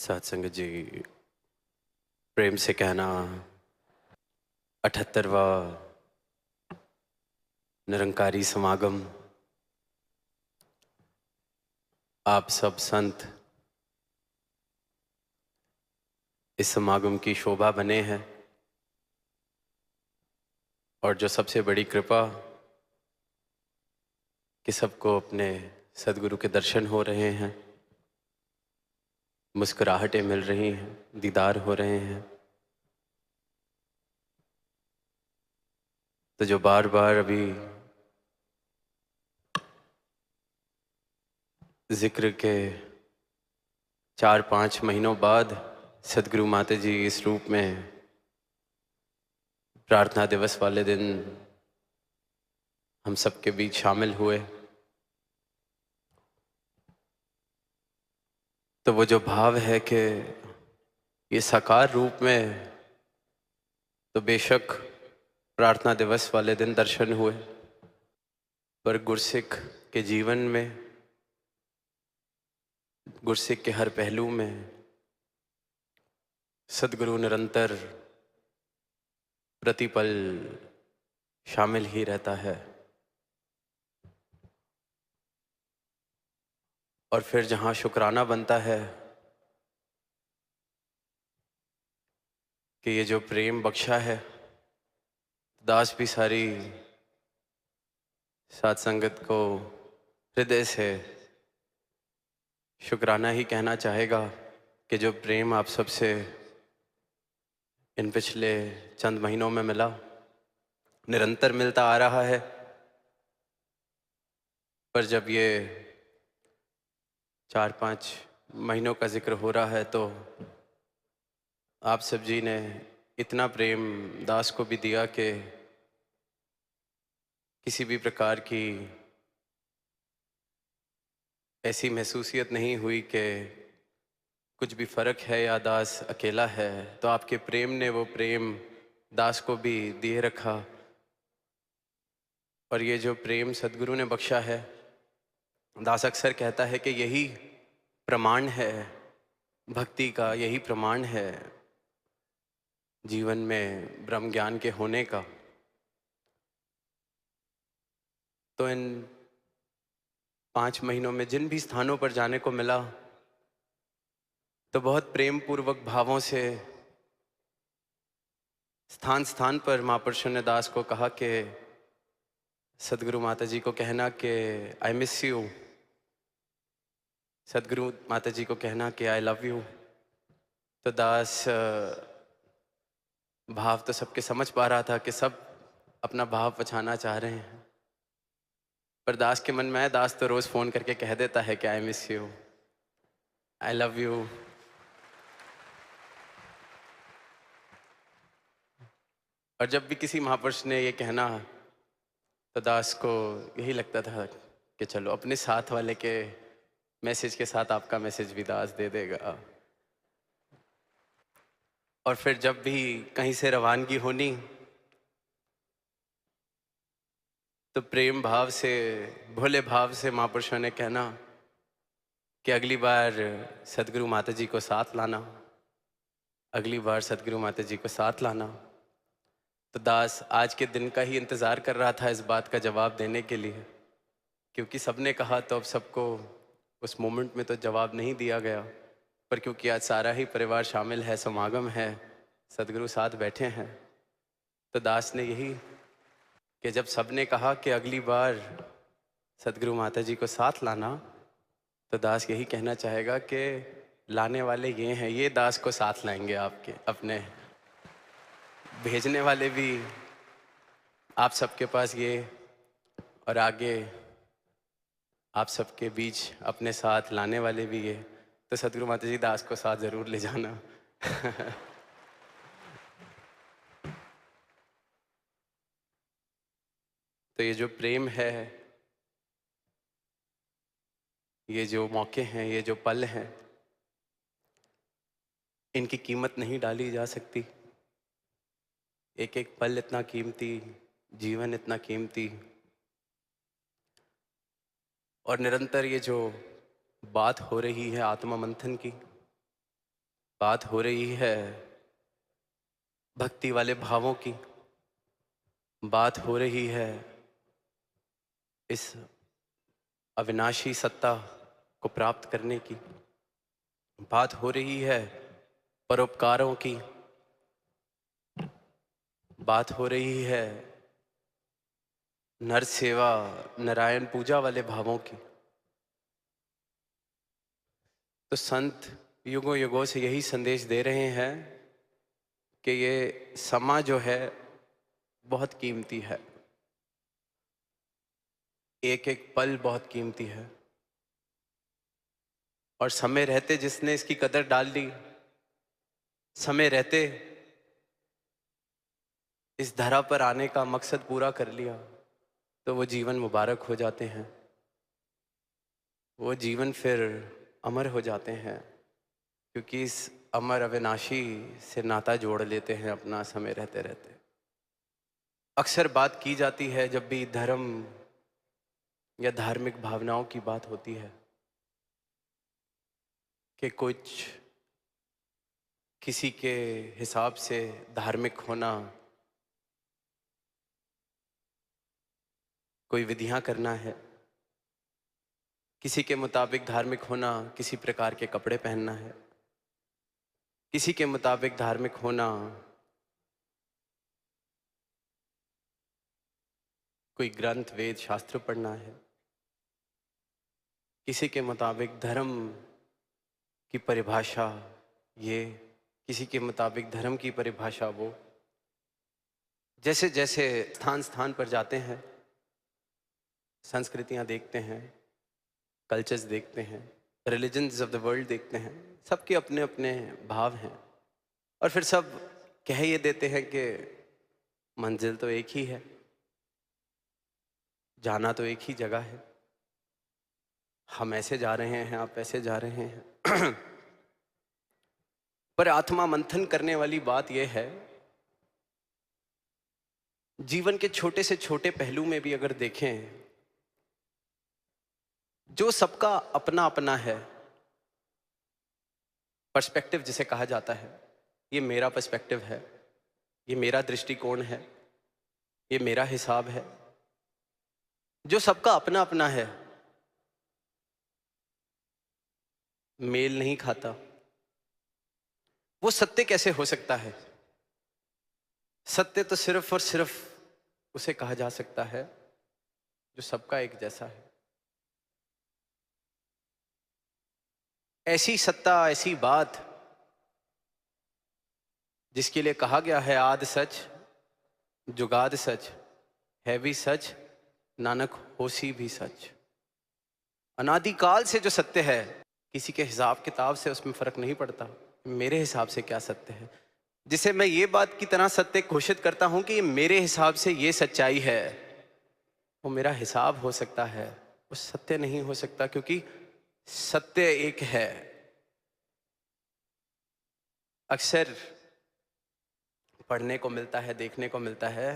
सत्संग जी, प्रेम से कहना 78वां निरंकारी समागम। आप सब संत इस समागम की शोभा बने हैं और जो सबसे बड़ी कृपा कि सबको अपने सदगुरु के दर्शन हो रहे हैं, मुस्कुराहटें मिल रही हैं, दीदार हो रहे हैं। तो जो बार बार अभी जिक्र के 4-5 महीनों बाद सदगुरु माता जी इस रूप में प्रार्थना दिवस वाले दिन हम सबके बीच शामिल हुए, तो वो जो भाव है कि ये साकार रूप में तो बेशक प्रार्थना दिवस वाले दिन दर्शन हुए, पर गुरसिख के जीवन में, गुरसिख के हर पहलू में सदगुरु निरंतर प्रतिपल शामिल ही रहता है। और फिर जहाँ शुक्राना बनता है कि ये जो प्रेम बख्शा है, दास भी सारी साध संगत को हृदय से शुक्राना ही कहना चाहेगा कि जो प्रेम आप सबसे इन पिछले चंद महीनों में मिला, निरंतर मिलता आ रहा है। पर जब ये 4-5 महीनों का जिक्र हो रहा है तो आप सब जी ने इतना प्रेम दास को भी दिया कि किसी भी प्रकार की ऐसी महसूसियत नहीं हुई कि कुछ भी फर्क है या दास अकेला है। तो आपके प्रेम ने वो प्रेम दास को भी दिए रखा। और ये जो प्रेम सदगुरु ने बख्शा है, दास अक्सर कहता है कि यही प्रमाण है भक्ति का, यही प्रमाण है जीवन में ब्रह्म ज्ञान के होने का। तो इन 5 महीनों में जिन भी स्थानों पर जाने को मिला, तो बहुत प्रेम पूर्वक भावों से स्थान स्थान पर महापुरुषों ने दास को कहा कि सदगुरु माता जी को कहना कि आई मिस यू, सदगुरु माता जी को कहना कि आई लव यू। तो दास भाव तो सबके समझ पा रहा था कि सब अपना भाव पछाना चाह रहे हैं, पर दास के मन में है, दास तो रोज फोन करके कह देता है कि I miss you, I love you. और जब भी किसी महापुरुष ने ये कहना, तो दास को यही लगता था कि चलो अपने साथ वाले के मैसेज के साथ आपका मैसेज भी दास दे देगा। और फिर जब भी कहीं से रवानगी होनी, तो प्रेम भाव से, भोले भाव से महापुरुषों ने कहना कि अगली बार सदगुरु माता जी को साथ लाना, अगली बार सदगुरु माता जी को साथ लाना। तो दास आज के दिन का ही इंतज़ार कर रहा था इस बात का जवाब देने के लिए, क्योंकि सबने कहा तो अब सबको उस मोमेंट में तो जवाब नहीं दिया गया। पर क्योंकि आज सारा ही परिवार शामिल है, समागम है, सदगुरु साथ बैठे हैं, तो दास ने यही कि जब सबने कहा कि अगली बार सदगुरु माता जी को साथ लाना, तो दास यही कहना चाहेगा कि लाने वाले ये हैं, ये दास को साथ लाएंगे आपके अपने, भेजने वाले भी आप सबके पास ये, और आगे आप सबके बीच अपने साथ लाने वाले भी ये। तो सदगुरु माता जी दास को साथ जरूर ले जाना। तो ये जो प्रेम है, ये जो मौके हैं, ये जो पल हैं, इनकी कीमत नहीं डाली जा सकती। एक एक पल इतना कीमती, जीवन इतना कीमती। और निरंतर ये जो बात हो रही है आत्मा मंथन की, बात हो रही है भक्ति वाले भावों की, बात हो रही है इस अविनाशी सत्ता को प्राप्त करने की, बात हो रही है परोपकारों की, बात हो रही है नर सेवा नारायण पूजा वाले भावों की। तो संत युगों युगों से यही संदेश दे रहे हैं कि ये समा जो है बहुत कीमती है, एक एक पल बहुत कीमती है, और समय रहते जिसने इसकी कदर डाल ली, समय रहते इस धरा पर आने का मकसद पूरा कर लिया, तो वो जीवन मुबारक हो जाते हैं, वो जीवन फिर अमर हो जाते हैं, क्योंकि इस अमर अविनाशी से नाता जोड़ लेते हैं अपना समय रहते रहते। अक्सर बात की जाती है जब भी धर्म या धार्मिक भावनाओं की बात होती है कि कुछ किसी के हिसाब से धार्मिक होना, कोई विधियां करना है, किसी के मुताबिक धार्मिक होना किसी प्रकार के कपड़े पहनना है, किसी के मुताबिक धार्मिक होना कोई ग्रंथ वेद शास्त्र पढ़ना है, किसी के मुताबिक धर्म की परिभाषा ये, किसी के मुताबिक धर्म की परिभाषा वो। जैसे जैसे स्थान स्थान पर जाते हैं, संस्कृतियां देखते हैं, कल्चर्स देखते हैं, रिलीजन्स ऑफ द वर्ल्ड देखते हैं, सबके अपने अपने भाव हैं, और फिर सब कह ये देते हैं कि मंजिल तो एक ही है, जाना तो एक ही जगह है, हम ऐसे जा रहे हैं, आप ऐसे जा रहे हैं। पर आत्मा मंथन करने वाली बात यह है, जीवन के छोटे से छोटे पहलू में भी अगर देखें, जो सबका अपना अपना है, पर्सपेक्टिव जिसे कहा जाता है, ये मेरा पर्सपेक्टिव है, ये मेरा दृष्टिकोण है, ये मेरा हिसाब है, जो सबका अपना अपना है, मेल नहीं खाता, वो सत्य कैसे हो सकता है? सत्य तो सिर्फ और सिर्फ उसे कहा जा सकता है जो सबका एक जैसा है। ऐसी सत्ता, ऐसी बात जिसके लिए कहा गया है आद सच जुगाद सच, है भी सच नानक होसी भी सच। अनादिकाल से जो सत्य है, किसी के हिसाब किताब से उसमें फर्क नहीं पड़ता, मेरे हिसाब से क्या सत्य है, जिसे मैं ये बात की तरह सत्य घोषित करता हूं कि मेरे हिसाब से ये सच्चाई है, वो मेरा हिसाब हो सकता है, वो सत्य नहीं हो सकता, क्योंकि सत्य एक है। अक्सर पढ़ने को मिलता है, देखने को मिलता है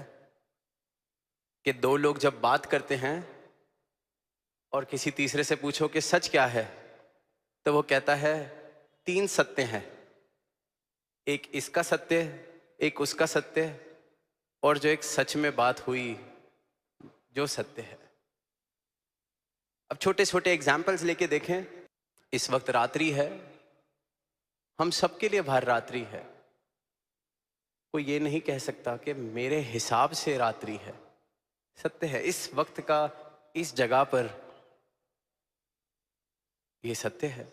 कि दो लोग जब बात करते हैं और किसी तीसरे से पूछो कि सच क्या है, तो वो कहता है तीन सत्य हैं, एक इसका सत्य, एक उसका सत्य, और जो एक सच में बात हुई जो सत्य है। अब छोटे छोटे एग्जाम्पल्स लेके देखें। इस वक्त रात्रि है, हम सबके लिए भर रात्रि है, कोई ये नहीं कह सकता कि मेरे हिसाब से रात्रि है। सत्य है, इस वक्त का इस जगह पर ये सत्य है।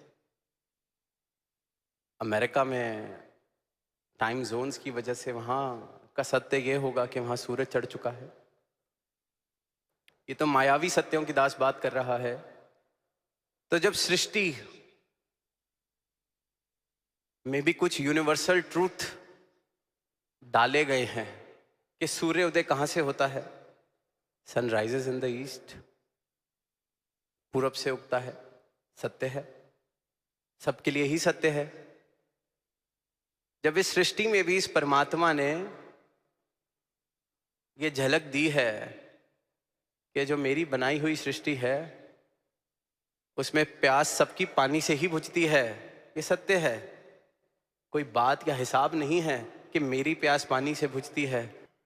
अमेरिका में टाइम जोन्स की वजह से वहाँ का सत्य ये होगा कि वहाँ सूरज चढ़ चुका है। ये तो मायावी सत्यों की दास बात कर रहा है। तो जब सृष्टि में भी कुछ यूनिवर्सल ट्रूथ डाले गए हैं कि सूर्य उदय कहाँ से होता है, sun rises in the east, पूरब से उगता है, सत्य है, सबके लिए ही सत्य है। जब इस सृष्टि में भी इस परमात्मा ने ये झलक दी है कि जो मेरी बनाई हुई सृष्टि है उसमें प्यास सबकी पानी से ही बुझती है, ये सत्य है। कोई बात या हिसाब नहीं है कि मेरी प्यास पानी से बुझती है,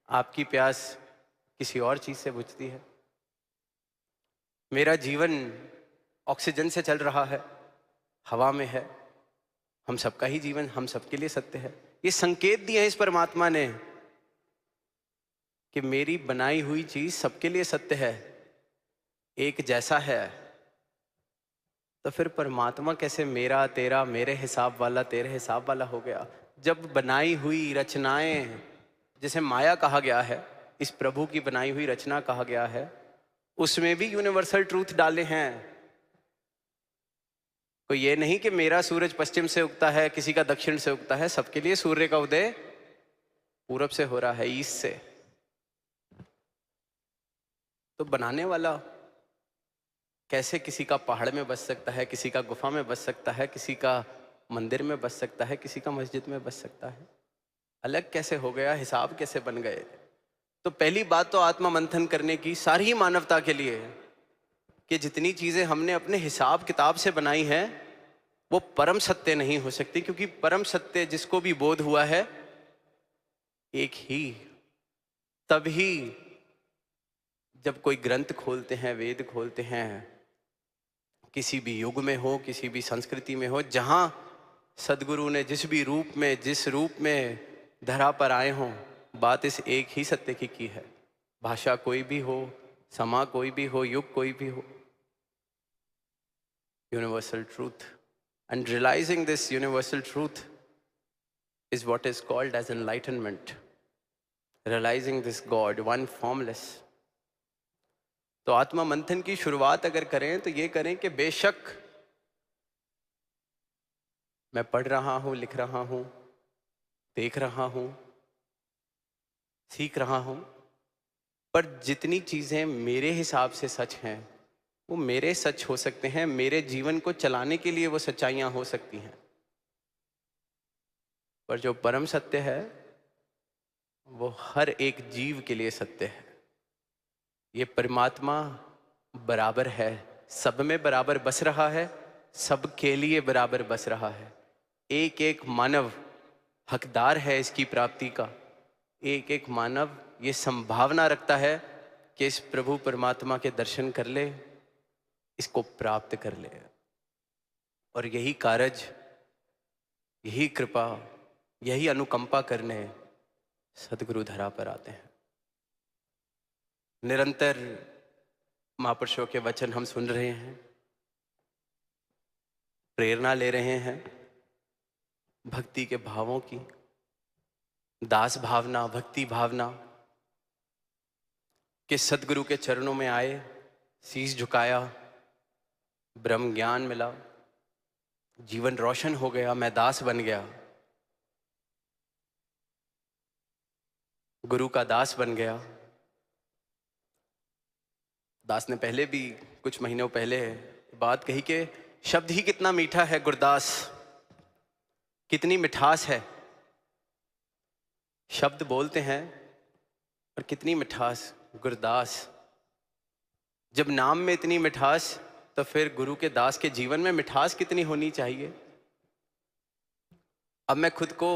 आपकी प्यास किसी और चीज से बुझती है। मेरा जीवन ऑक्सीजन से चल रहा है, हवा में है। हम सबका ही जीवन हम सबके लिए सत्य है। ये संकेत दिए हैं इस परमात्मा ने कि मेरी बनाई हुई चीज सबके लिए सत्य है, एक जैसा है। तो फिर परमात्मा कैसे मेरा तेरा, मेरे हिसाब वाला तेरे हिसाब वाला हो गया? जब बनाई हुई रचनाएं, जिसे माया कहा गया है, इस प्रभु की बनाई हुई रचना कहा गया है, उसमें भी यूनिवर्सल ट्रूथ डाले हैं। कोई ये नहीं कि मेरा सूरज पश्चिम से उगता है, किसी का दक्षिण से उगता है। सबके लिए सूर्य का उदय पूरब से हो रहा है, ईस्ट से। तो बनाने वाला कैसे किसी का पहाड़ में बस सकता है, किसी का गुफा में बस सकता है, किसी का मंदिर में बस सकता है, किसी का मस्जिद में बस सकता है? अलग कैसे हो गया? हिसाब कैसे बन गए? तो पहली बात तो आत्मा मंथन करने की सारी मानवता के लिए, कि जितनी चीजें हमने अपने हिसाब किताब से बनाई हैं वो परम सत्य नहीं हो सकती, क्योंकि परम सत्य जिसको भी बोध हुआ है एक ही। तभी जब कोई ग्रंथ खोलते हैं, वेद खोलते हैं, किसी भी युग में हो, किसी भी संस्कृति में हो, जहां सदगुरु ने जिस भी रूप में, जिस रूप में धरा पर आए हों, बात इस एक ही सत्य की है। भाषा कोई भी हो, समा कोई भी हो, युग कोई भी हो, universal truth. And realizing this universal truth is what is called as enlightenment. Realizing this God, one formless. तो आत्मा मंथन की शुरुआत अगर करें तो ये करें कि बेशक मैं पढ़ रहा हूं, लिख रहा हूं, देख रहा हूं, सीख रहा हूं, पर जितनी चीजें मेरे हिसाब से सच हैं वो मेरे सच हो सकते हैं, मेरे जीवन को चलाने के लिए वो सच्चाइयां हो सकती हैं। पर जो परम सत्य है वो हर एक जीव के लिए सत्य है। ये परमात्मा बराबर है, सब में बराबर बस रहा है, सबके लिए बराबर बस रहा है। एक एक मानव हकदार है इसकी प्राप्ति का। एक एक मानव ये संभावना रखता है कि इस प्रभु परमात्मा के दर्शन कर ले, इसको प्राप्त कर ले। और यही कारज, यही कृपा, यही अनुकंपा करने सदगुरु धरा पर आते हैं। निरंतर महापुरुषों के वचन हम सुन रहे हैं, प्रेरणा ले रहे हैं भक्ति के भावों की, दास भावना, भक्ति भावना कि सदगुरु के चरणों में आए, शीश झुकाया, ब्रह्म ज्ञान मिला, जीवन रोशन हो गया, मैं दास बन गया, गुरु का दास बन गया। दास ने पहले भी कुछ महीनों पहले बात कही कि शब्द ही कितना मीठा है गुरदास, कितनी मिठास है। शब्द बोलते हैं और कितनी मिठास गुरदास। जब नाम में इतनी मिठास, तो फिर गुरु के दास के जीवन में मिठास कितनी होनी चाहिए। अब मैं खुद को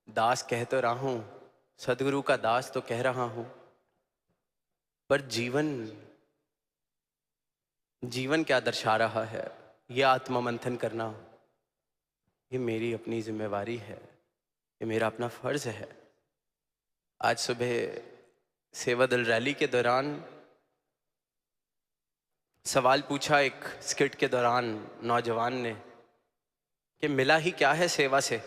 दास कह तो रहा हूं, सदगुरु का दास तो कह रहा हूं, पर जीवन क्या दर्शा रहा है, यह आत्मा मंथन करना, ये मेरी अपनी जिम्मेवारी है, ये मेरा अपना फर्ज है। आज सुबह सेवा दल रैली के दौरान सवाल पूछा एक स्किट के दौरान नौजवान ने कि मिला ही क्या है सेवा से।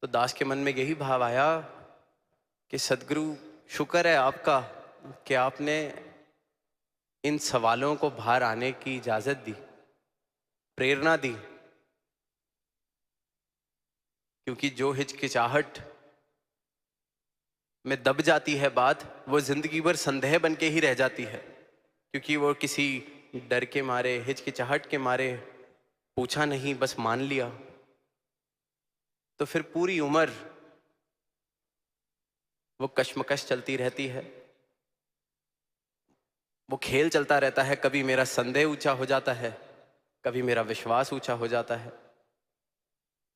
तो दास के मन में यही भाव आया कि सदगुरु शुक्र है आपका कि आपने इन सवालों को बाहर आने की इजाजत दी, प्रेरणा दी। क्योंकि जो हिचकिचाहट में दब जाती है बात, वो जिंदगी भर संदेह बन के ही रह जाती है। क्योंकि वो किसी डर के मारे, हिचकिचाहट के मारे पूछा नहीं, बस मान लिया, तो फिर पूरी उम्र वो कश्मकश चलती रहती है, वो खेल चलता रहता है। कभी मेरा संदेह ऊंचा हो जाता है, कभी मेरा विश्वास ऊंचा हो जाता है।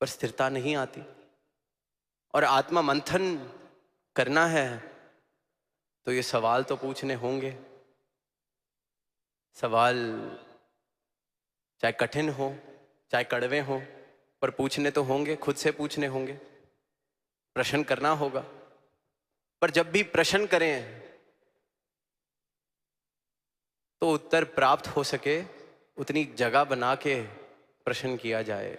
पर स्थिरता नहीं आती। और आत्मा मंथन करना है तो ये सवाल तो पूछने होंगे। सवाल चाहे कठिन हो, चाहे कड़वे हो, पर पूछने तो होंगे, खुद से पूछने होंगे, प्रश्न करना होगा। पर जब भी प्रश्न करें तो उत्तर प्राप्त हो सके उतनी जगह बना के प्रश्न किया जाए।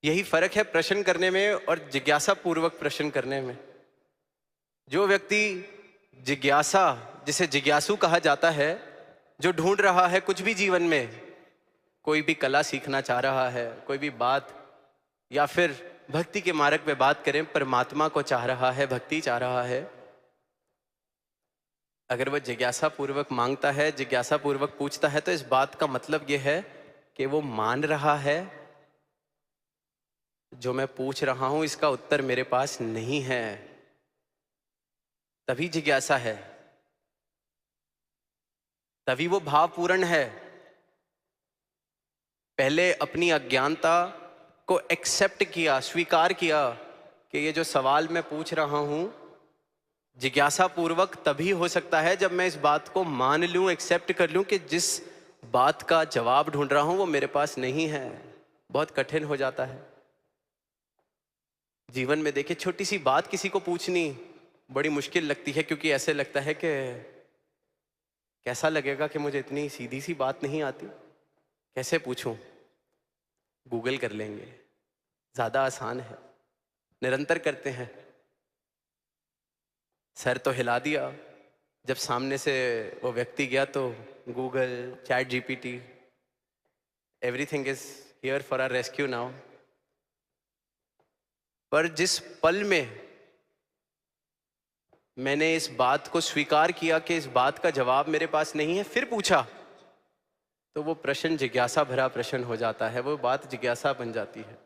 यही फर्क है प्रश्न करने में और जिज्ञासा पूर्वक प्रश्न करने में। जो व्यक्ति जिज्ञासा, जिसे जिज्ञासु कहा जाता है, जो ढूंढ रहा है कुछ भी जीवन में, कोई भी कला सीखना चाह रहा है, कोई भी बात, या फिर भक्ति के मार्ग पे बात करें, परमात्मा को चाह रहा है, भक्ति चाह रहा है, अगर वह जिज्ञासा पूर्वक मांगता है, जिज्ञासा पूर्वक पूछता है, तो इस बात का मतलब यह है कि वो मान रहा है जो मैं पूछ रहा हूं इसका उत्तर मेरे पास नहीं है। तभी जिज्ञासा है, तभी वो भावपूर्ण है। पहले अपनी अज्ञानता को एक्सेप्ट किया, स्वीकार किया कि ये जो सवाल मैं पूछ रहा हूं जिज्ञासा पूर्वक तभी हो सकता है जब मैं इस बात को मान लूं, एक्सेप्ट कर लूं कि जिस बात का जवाब ढूंढ रहा हूं वो मेरे पास नहीं है। बहुत कठिन हो जाता है जीवन में। देखिए, छोटी सी बात किसी को पूछनी बड़ी मुश्किल लगती है, क्योंकि ऐसे लगता है कि कैसा लगेगा कि मुझे इतनी सीधी सी बात नहीं आती, कैसे पूछूं। गूगल कर लेंगे, ज्यादा आसान है, निरंतर करते हैं। सर तो हिला दिया, जब सामने से वो व्यक्ति गया तो Google, chat GPT, everything is here for our rescue now. पर जिस पल में मैंने इस बात को स्वीकार किया कि इस बात का जवाब मेरे पास नहीं है, फिर पूछा, तो वो प्रश्न जिज्ञासा भरा प्रश्न हो जाता है, वो बात जिज्ञासा बन जाती है।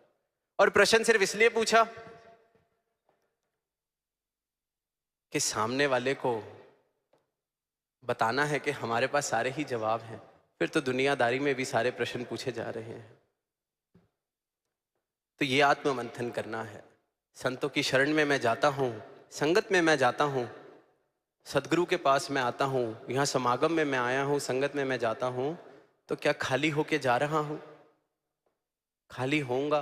और प्रश्न सिर्फ इसलिए पूछा कि सामने वाले को बताना है कि हमारे पास सारे ही जवाब हैं, फिर तो दुनियादारी में भी सारे प्रश्न पूछे जा रहे हैं। तो ये आत्ममंथन करना है। संतों की शरण में मैं जाता हूँ, संगत में मैं जाता हूँ, सदगुरु के पास मैं आता हूँ, यहाँ समागम में मैं आया हूँ, संगत में मैं जाता हूँ, तो क्या खाली होके जा रहा हूँ? खाली होऊंगा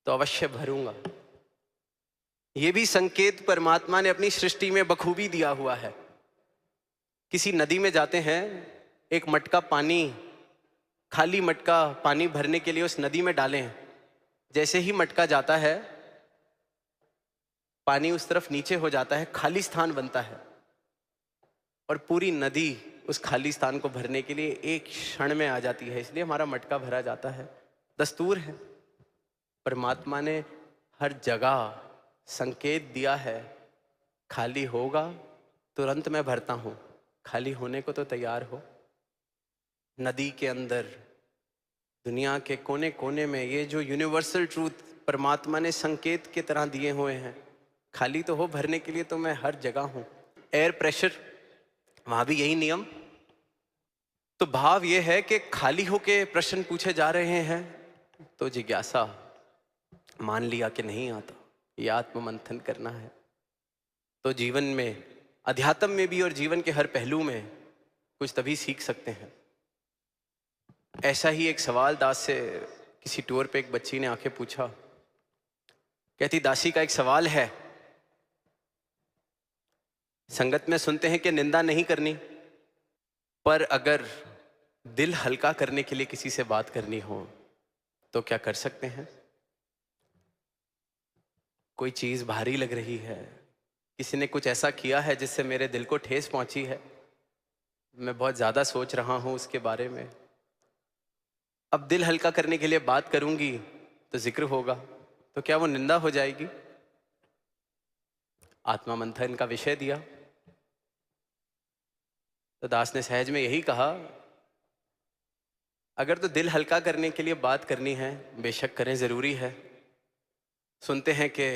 तो अवश्य भरूंगा। ये भी संकेत परमात्मा ने अपनी सृष्टि में बखूबी दिया हुआ है। किसी नदी में जाते हैं, एक मटका पानी, खाली मटका पानी भरने के लिए उस नदी में डालें, जैसे ही मटका जाता है पानी उस तरफ नीचे हो जाता है, खाली स्थान बनता है, और पूरी नदी उस खाली स्थान को भरने के लिए एक क्षण में आ जाती है, इसलिए हमारा मटका भरा जाता है। दस्तूर है। परमात्मा ने हर जगह संकेत दिया है, खाली होगा तुरंत मैं भरता हूं, खाली होने को तो तैयार हो। नदी के अंदर, दुनिया के कोने कोने में, ये जो यूनिवर्सल ट्रूथ परमात्मा ने संकेत की तरह दिए हुए हैं, खाली तो हो, भरने के लिए तो मैं हर जगह हूं। एयर प्रेशर, वहां भी यही नियम। तो भाव ये है कि खाली होके प्रश्न पूछे जा रहे हैं, तो जिज्ञासा मान लिया कि नहीं आता, ये आत्ममंथन करना है। तो जीवन में, अध्यात्म में भी और जीवन के हर पहलू में कुछ तभी सीख सकते हैं। ऐसा ही एक सवाल दास से किसी टूर पे एक बच्ची ने आके पूछा, कहती, दासी का एक सवाल है, संगत में सुनते हैं कि निंदा नहीं करनी, पर अगर दिल हल्का करने के लिए किसी से बात करनी हो तो क्या कर सकते हैं? कोई चीज भारी लग रही है, किसी ने कुछ ऐसा किया है जिससे मेरे दिल को ठेस पहुंची है, मैं बहुत ज्यादा सोच रहा हूं उसके बारे में, अब दिल हल्का करने के लिए बात करूंगी तो जिक्र होगा, तो क्या वो निंदा हो जाएगी? आत्मा मंथन का विषय दिया तो दास ने सहज में यही कहा, अगर तो दिल हल्का करने के लिए बात करनी है, बेशक करें, जरूरी है। सुनते हैं कि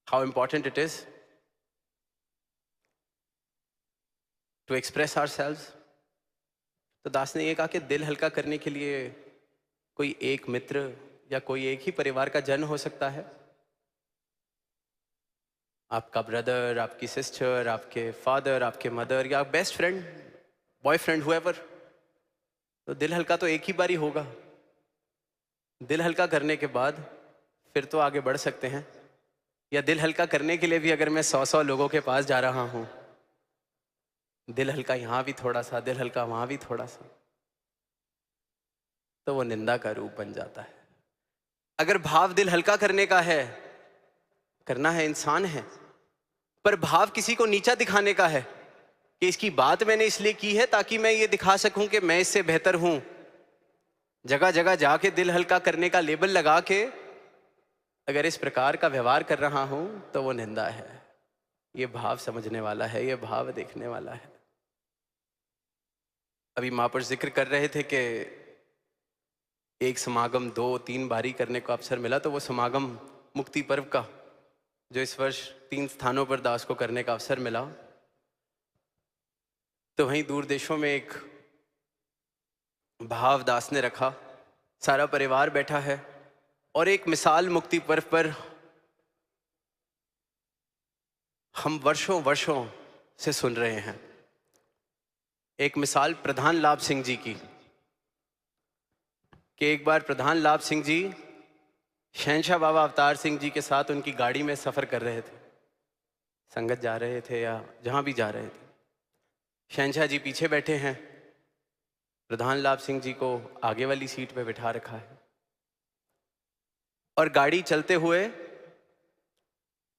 how important it is to express ourselves. तो दास ने ये कहा कि दिल हल्का करने के लिए कोई एक मित्र या कोई एक ही परिवार का जन हो सकता है। आपका ब्रदर, आपकी सिस्टर, आपके फादर, आपके मदर या बेस्ट फ्रेंड, बॉयफ्रेंड, हुएवर। तो दिल हल्का तो एक ही बारी होगा। दिल हल्का करने के बाद फिर तो आगे बढ़ सकते हैं। या दिल हल्का करने के लिए भी अगर मैं 100 लोगों के पास जा रहा हूं, दिल हल्का यहाँ भी थोड़ा सा, दिल हल्का वहां भी थोड़ा सा, तो वो निंदा का रूप बन जाता है। अगर भाव दिल हल्का करने का है, करना है, इंसान है, पर भाव किसी को नीचा दिखाने का है कि इसकी बात मैंने इसलिए की है ताकि मैं ये दिखा सकूं कि मैं इससे बेहतर हूं, जगह जगह जाके दिल हल्का करने का लेबल लगा के अगर इस प्रकार का व्यवहार कर रहा हूं, तो वो निंदा है। ये भाव समझने वाला है, ये भाव देखने वाला है। अभी महापुरुष जिक्र कर रहे थे कि एक समागम 2-3 बारी करने को अवसर मिला, तो वो समागम मुक्ति पर्व का जो इस वर्ष 3 स्थानों पर दास को करने का अवसर मिला, तो वहीं दूर देशों में एक भाव दास ने रखा, सारा परिवार बैठा है और एक मिसाल मुक्ति पर्व पर हम वर्षों वर्षों से सुन रहे हैं। एक मिसाल प्रधान लाभ सिंह जी की, कि एक बार प्रधान लाभ सिंह जी शहंशाह बाबा अवतार सिंह जी के साथ उनकी गाड़ी में सफ़र कर रहे थे, संगत जा रहे थे या जहाँ भी जा रहे थे। शहंशाह जी पीछे बैठे हैं, प्रधान लाभ सिंह जी को आगे वाली सीट पे बिठा रखा है और गाड़ी चलते हुए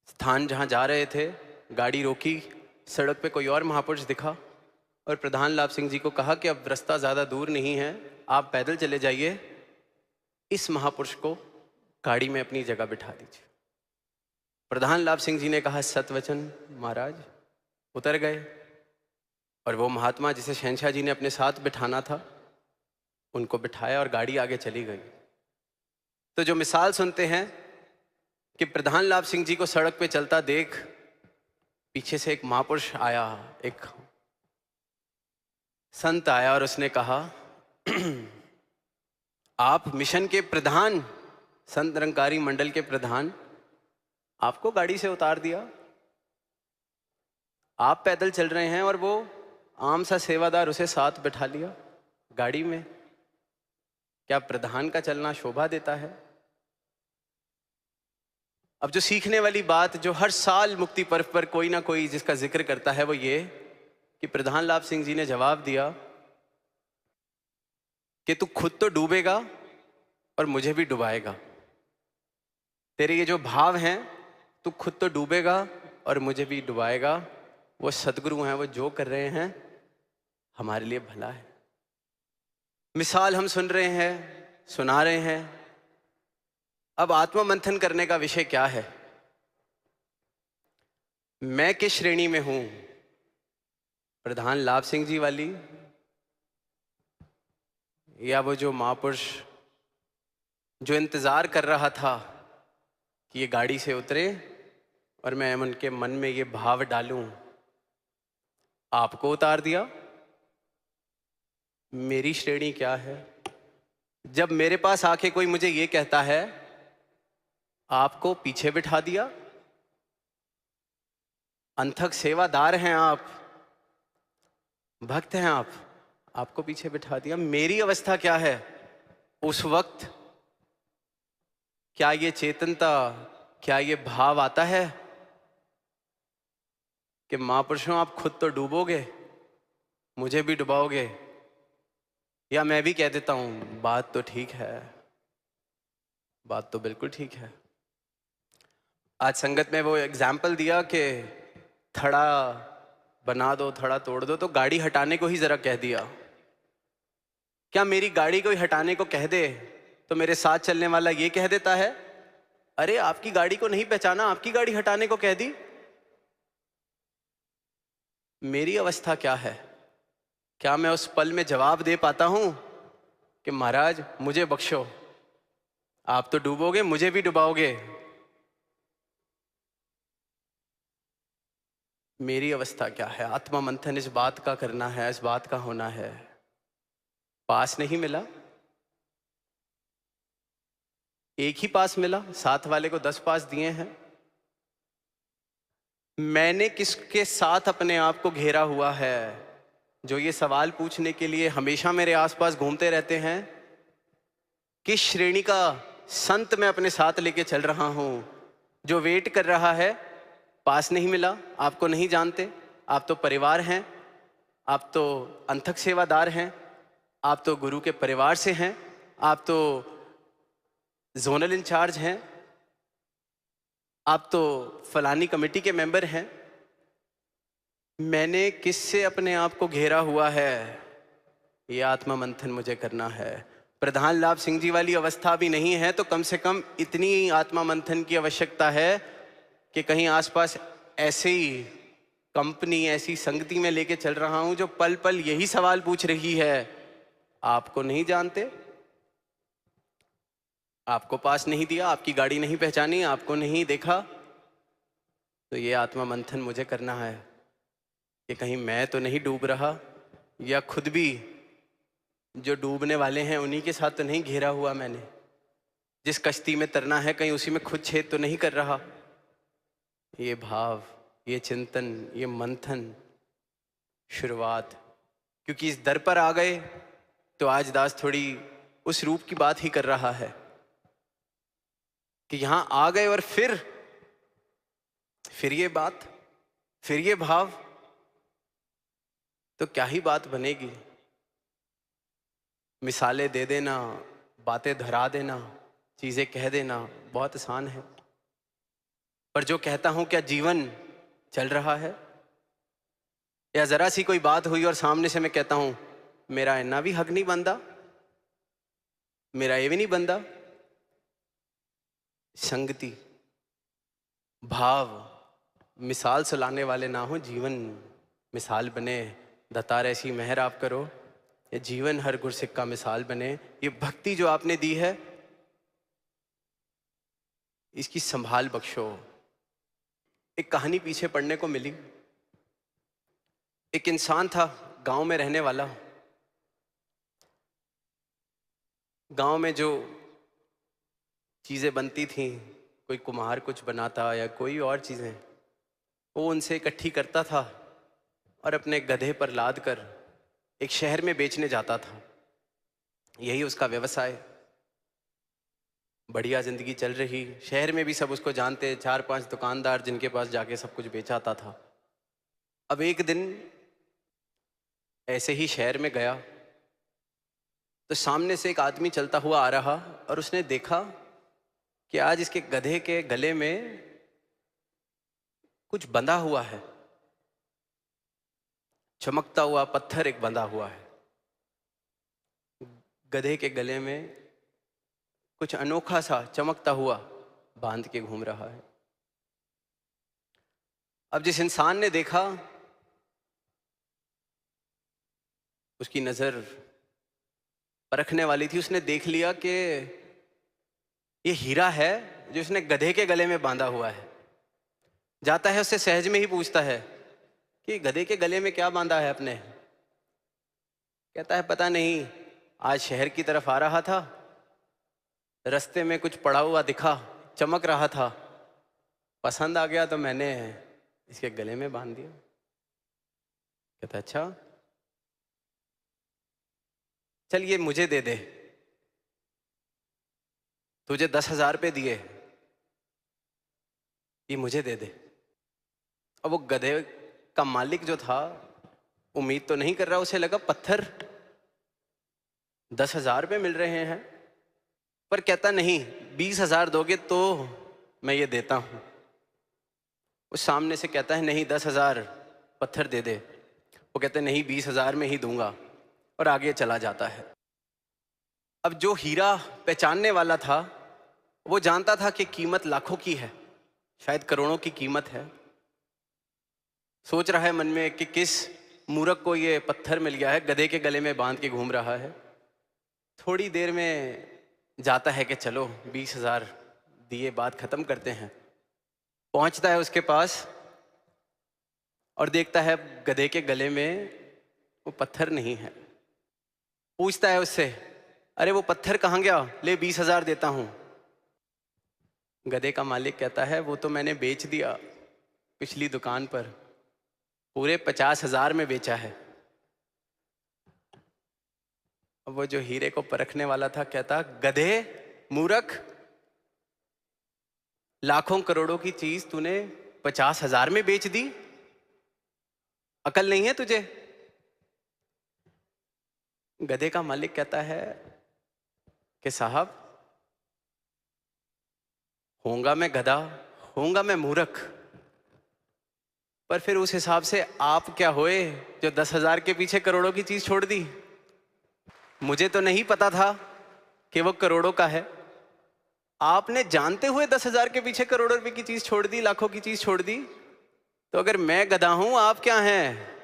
स्थान जहाँ जा रहे थे, गाड़ी रोकी, सड़क पे कोई और महापुरुष दिखा और प्रधान लाभ सिंह जी को कहा कि अब रास्ता ज़्यादा दूर नहीं है, आप पैदल चले जाइए, इस महापुरुष को गाड़ी में अपनी जगह बिठा दीजिए। प्रधान लाभ सिंह जी ने कहा, सतवचन महाराज। उतर गए और वो महात्मा जिसे शहंशाह जी ने अपने साथ बिठाना था, उनको बिठाया और गाड़ी आगे चली गई। तो जो मिसाल सुनते हैं कि प्रधान लाभ सिंह जी को सड़क पे चलता देख पीछे से एक महापुरुष आया, एक संत आया और उसने कहा, आप मिशन के प्रधान, संत निरंकारी मंडल के प्रधान, आपको गाड़ी से उतार दिया, आप पैदल चल रहे हैं और वो आम सा सेवादार उसे साथ बैठा लिया गाड़ी में। क्या प्रधान का चलना शोभा देता है? अब जो सीखने वाली बात जो हर साल मुक्ति पर्व पर कोई ना कोई जिसका जिक्र करता है, वो ये कि प्रधान लाभ सिंह जी ने जवाब दिया कि तू खुद तो डूबेगा और मुझे भी डुबाएगा। तेरे ये जो भाव हैं, तू खुद तो डूबेगा और मुझे भी डुबाएगा। वो सदगुरु हैं, वो जो कर रहे हैं हमारे लिए भला है। मिसाल हम सुन रहे हैं, सुना रहे हैं। अब आत्म मंथन करने का विषय क्या है? मैं किस श्रेणी में हूं? प्रधान लाभ सिंह जी वाली, या वो जो महापुरुष जो इंतजार कर रहा था कि ये गाड़ी से उतरे और मैं उनके मन में ये भाव डालूं, आपको उतार दिया? मेरी श्रेणी क्या है? जब मेरे पास आके कोई मुझे ये कहता है, आपको पीछे बिठा दिया, अनथक सेवादार हैं आप, भक्त हैं आप, आपको पीछे बिठा दिया। मेरी अवस्था क्या है उस वक्त? क्या ये चेतनता, क्या ये भाव आता है कि महापुरुषों आप खुद तो डूबोगे, मुझे भी डुबाओगे? या मैं भी कह देता हूं, बात तो ठीक है, बात तो बिल्कुल ठीक है। आज संगत में वो एग्जाम्पल दिया कि थड़ा बना दो, थड़ा तोड़ दो, तो गाड़ी हटाने को ही जरा कह दिया। क्या मेरी गाड़ी को ही हटाने को कह दे तो मेरे साथ चलने वाला ये कह देता है, अरे आपकी गाड़ी को नहीं पहचाना, आपकी गाड़ी हटाने को कह दी? मेरी अवस्था क्या है? क्या मैं उस पल में जवाब दे पाता हूं कि महाराज मुझे बख्शो, आप तो डूबोगे, मुझे भी डुबाओगे? मेरी अवस्था क्या है? आत्मा मंथन इस बात का करना है, इस बात का होना है। पास नहीं मिला, एक ही पास मिला, साथ वाले को 10 पास दिए हैं। मैंने किसके साथ अपने आप को घेरा हुआ है? जो ये सवाल पूछने के लिए हमेशा मेरे आसपास घूमते रहते हैं। किस श्रेणी का संत मैं अपने साथ लेके चल रहा हूं, जो वेट कर रहा है? पास नहीं मिला, आपको नहीं जानते, आप तो परिवार हैं, आप तो अंथक सेवादार हैं, आप तो गुरु के परिवार से हैं, आप तो जोनल इंचार्ज हैं, आप तो फलानी कमेटी के मेंबर हैं। मैंने किससे अपने आप को घेरा हुआ है? ये आत्मा मंथन मुझे करना है। प्रधान लाभ सिंह जी वाली अवस्था भी नहीं है तो कम से कम इतनी आत्मा मंथन की आवश्यकता है कि कहीं आसपास ऐसे ही कंपनी, ऐसी संगति में लेके चल रहा हूं जो पल पल यही सवाल पूछ रही है। आपको नहीं जानते, आपको पास नहीं दिया, आपकी गाड़ी नहीं पहचानी, आपको नहीं देखा। तो ये आत्मा मंथन मुझे करना है कि कहीं मैं तो नहीं डूब रहा, या खुद भी जो डूबने वाले हैं उन्हीं के साथ तो नहीं घेरा हुआ मैंने। जिस कश्ती में तरना है कहीं उसी में खुद छेद तो नहीं कर रहा। ये भाव, ये चिंतन, ये मंथन शुरुआत, क्योंकि इस दर पर आ गए तो आज दास थोड़ी उस रूप की बात ही कर रहा है कि यहां आ गए और फिर ये बात, फिर ये भाव, तो क्या ही बात बनेगी। मिसालें दे देना, बातें धरा देना, चीजें कह देना बहुत आसान है, पर जो कहता हूं क्या जीवन चल रहा है? या जरा सी कोई बात हुई और सामने से मैं कहता हूं मेरा इन्ना भी हक नहीं बनता, मेरा ये भी नहीं बनता। संगति, भाव मिसाल सुलाने वाले ना हो, जीवन मिसाल बने। दतार ऐसी मेहर आप करो, ये जीवन हर गुरसिक का मिसाल बने। ये भक्ति जो आपने दी है इसकी संभाल बख्शो। एक कहानी पीछे पढ़ने को मिली। एक इंसान था गांव में रहने वाला। गांव में जो चीजें बनती थी, कोई कुम्हार कुछ बनाता या कोई और चीजें, वो उनसे इकट्ठी करता था और अपने गधे पर लाद कर एक शहर में बेचने जाता था। यही उसका व्यवसाय। बढ़िया जिंदगी चल रही, शहर में भी सब उसको जानते, 4-5 दुकानदार जिनके पास जाके सब कुछ बेचाता था। अब एक दिन ऐसे ही शहर में गया तो सामने से एक आदमी चलता हुआ आ रहा और उसने देखा कि आज इसके गधे के गले में कुछ बंधा हुआ है, चमकता हुआ पत्थर एक बंधा हुआ है। गधे के गले में कुछ अनोखा सा चमकता हुआ बांध के घूम रहा है। अब जिस इंसान ने देखा उसकी नजर परखने वाली थी, उसने देख लिया कि ये हीरा है जो उसने गधे के गले में बांधा हुआ है। जाता है उससे सहज में ही पूछता है कि गधे के गले में क्या बांधा है अपने? कहता है पता नहीं, आज शहर की तरफ आ रहा था, रास्ते में कुछ पड़ा हुआ दिखा, चमक रहा था, पसंद आ गया तो मैंने इसके गले में बांध दिया। कहता अच्छा, चल ये मुझे दे दे, तुझे 10,000 रुपये दिए, ये मुझे दे दे। अब वो गधे का मालिक जो था उम्मीद तो नहीं कर रहा, उसे लगा पत्थर 10,000 रुपये मिल रहे हैं, पर कहता नहीं, 20,000 दोगे तो मैं ये देता हूं। उस सामने से कहता है नहीं 10,000 पत्थर दे दे। वो कहते नहीं 20,000 में ही दूंगा, और आगे चला जाता है। अब जो हीरा पहचानने वाला था वो जानता था कि कीमत लाखों की है, शायद करोड़ों की कीमत है। सोच रहा है मन में कि किस मूर्ख को ये पत्थर मिल गया है, गधे के गले में बांध के घूम रहा है। थोड़ी देर में जाता है कि चलो 20,000 दिए, बात खत्म करते हैं। पहुंचता है उसके पास और देखता है गधे के गले में वो पत्थर नहीं है। पूछता है उससे, अरे वो पत्थर कहाँ गया? ले 20,000 देता हूं। गधे का मालिक कहता है वो तो मैंने बेच दिया पिछली दुकान पर, पूरे 50,000 में बेचा है। अब वो जो हीरे को परखने वाला था कहता, गधे, मूर्ख, लाखों करोड़ों की चीज तूने 50,000 में बेच दी, अकल नहीं है तुझे? गधे का मालिक कहता है कि साहब, होऊंगा मैं गधा, होऊंगा मैं मूर्ख, पर फिर उस हिसाब से आप क्या होए जो 10,000 के पीछे करोड़ों की चीज छोड़ दी? मुझे तो नहीं पता था कि वो करोड़ों का है। आपने जानते हुए 10,000 के पीछे करोड़ों रुपए की चीज छोड़ दी, लाखों की चीज छोड़ दी। तो अगर मैं गधा हूं, आप क्या हैं?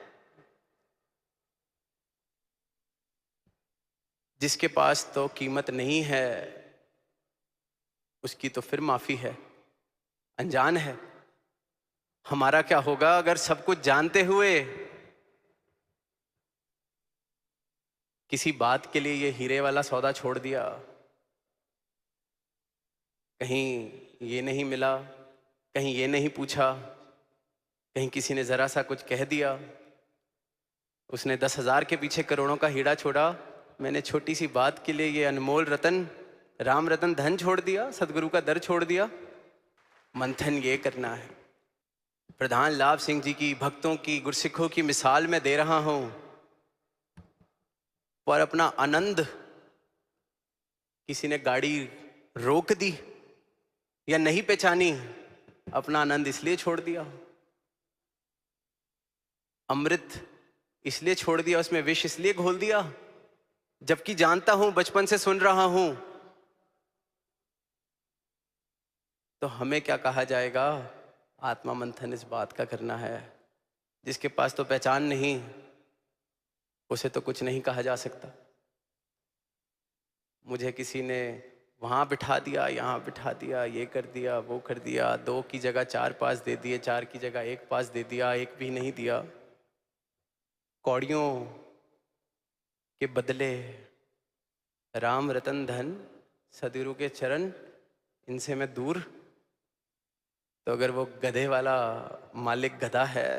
जिसके पास तो कीमत नहीं है उसकी तो फिर माफी है, अनजान है। हमारा क्या होगा अगर सब कुछ जानते हुए किसी बात के लिए ये हीरे वाला सौदा छोड़ दिया? कहीं ये नहीं मिला, कहीं ये नहीं पूछा, कहीं किसी ने जरा सा कुछ कह दिया, उसने 10,000 के पीछे करोड़ों का हीरा छोड़ा, मैंने छोटी सी बात के लिए ये अनमोल रतन, राम रतन धन छोड़ दिया, सदगुरु का दर छोड़ दिया। मंथन ये करना है। प्रधान लाभ सिंह जी की, भक्तों की, गुरसिखों की मिसाल मैं दे रहा हूं, पर अपना आनंद किसी ने गाड़ी रोक दी या नहीं पहचानी, अपना आनंद इसलिए छोड़ दिया, अमृत इसलिए छोड़ दिया, उसमें विष इसलिए घोल दिया, जबकि जानता हूं, बचपन से सुन रहा हूं। तो हमें क्या कहा जाएगा? आत्मा मंथन इस बात का करना है। जिसके पास तो पहचान नहीं, उसे तो कुछ नहीं कहा जा सकता। मुझे किसी ने वहां बिठा दिया, यहाँ बिठा दिया, ये कर दिया, वो कर दिया, 2 की जगह 4 पास दे दिए, 4 की जगह 1 पास दे दिया, 1 भी नहीं दिया। कौड़ियों के बदले राम रतन धन, सदगुरु के चरण, इनसे मैं दूर। तो अगर वो गधे वाला मालिक गधा है,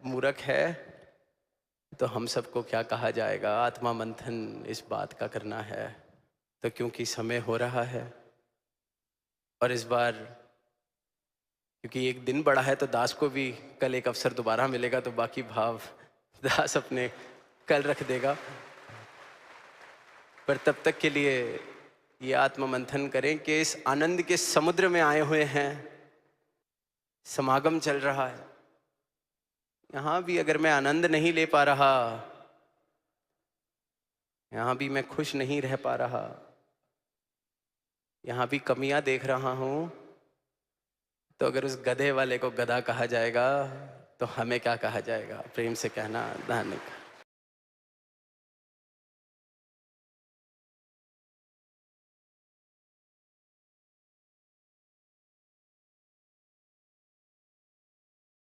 मूर्ख है, तो हम सबको क्या कहा जाएगा? आत्मा मंथन इस बात का करना है। तो क्योंकि समय हो रहा है और इस बार क्योंकि एक दिन बड़ा है, तो दास को भी कल एक अवसर दोबारा मिलेगा, तो बाकी भाव दास अपने कल रख देगा। पर तब तक के लिए ये आत्मा मंथन करें कि इस आनंद के समुद्र में आए हुए हैं, समागम चल रहा है। यहां भी अगर मैं आनंद नहीं ले पा रहा, यहां भी मैं खुश नहीं रह पा रहा, यहां भी कमियां देख रहा हूं, तो अगर उस गधे वाले को गधा कहा जाएगा, तो हमें क्या कहा जाएगा? प्रेम से कहना, धन्यवाद।